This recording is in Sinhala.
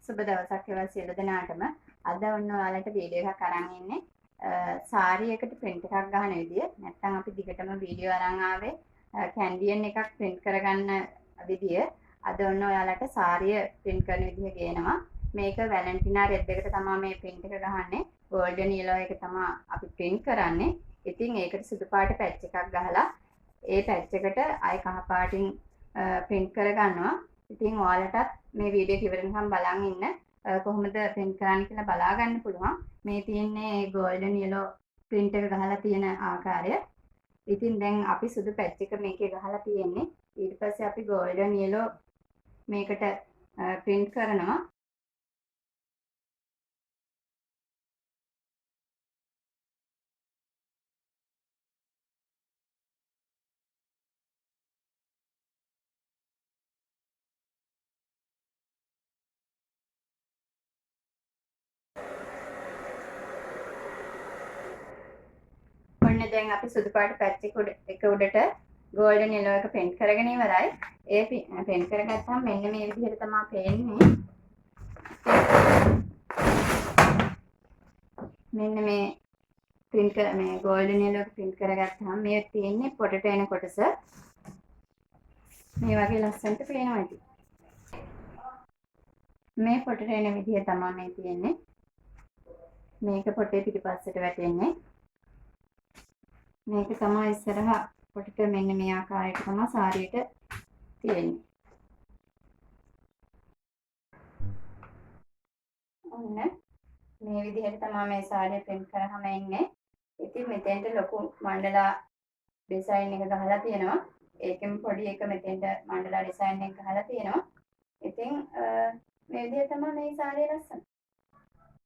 සුබ දවසක් වේවා සියලු දෙනාටම. අද ඔන්න ඔයාලට වීඩියෝ එකක් අරන් ඉන්නේ. සාරි එකට print එකක් ගන්න විදිය. නැත්නම් අපි දිගටම වීඩියෝ අරන් ආවේ කැන්ඩියන් එකක් print කරගන්න විදිය. අද ඔන්න ඔයාලට සාරිය print කරන විදිය ගේනවා. මේක වැලන්ටිනා රෙඩ් එකට තමයි මේ print එක ගහන්නේ. golden yellow එක තමයි අපි print කරන්නේ. ඉතින් ඒකට සුදු පාට පැච් එකක් ගහලා ඒ පැච් එකට ආයි කහ පාටින් print කරගන්නවා. ඉතින් ඔයාලටත් මේ වීඩියෝ එක ඉවර වෙනකම් බලන් ඉන්න කොහොමද print කරන්න කියලා බලා ගන්න පුළුවන්. මේ තියෙන්නේ golden yellow print එක ගහලා තියෙන ආකාරය. ඉතින් දැන් අපි සුදු පැච් එක මේකේ ගහලා තියෙන්නේ. ඊට පස්සේ අපි golden yellow මේකට print කරනවා. ඔන්න දැන් අපි සුදු පාට පැච් එක උඩට golden yellow එක print කරගෙන ඉවරයි. ඒ print කරගත්තාම මෙන්න මේ විදිහට තමයි පේන්නේ. මෙන්න මේ මේ golden yellow එක print කරගත්තාම මේ තියෙන්නේ පොටට එන කොටස. මේ වගේ ලස්සනට පේනවා ඉතින්. මේ පොටට එන විදිහ තමයි මේ තියෙන්නේ. මේක පොටේ පිටිපස්සට වැටෙන්නේ. මේක තමයි ඉස්සරහා පොටට මෙන්න මේ ආකාරයට තමයි සාරියට තියෙන්නේ. ඔන්න මේ විදිහට තමයි මේ සාරිය print කරාම එන්නේ. ඉතින් මෙතෙන්ට ලොකු මණ්ඩලා ඩිසයින් එක ගහලා තියෙනවා. ඒකෙම පොඩි එක මෙතෙන්ට මණ්ඩලා ඩිසයින් එක ගහලා තියෙනවා. ඉතින් මේ විදිහ තමයි මේ සාරිය ලස්සන.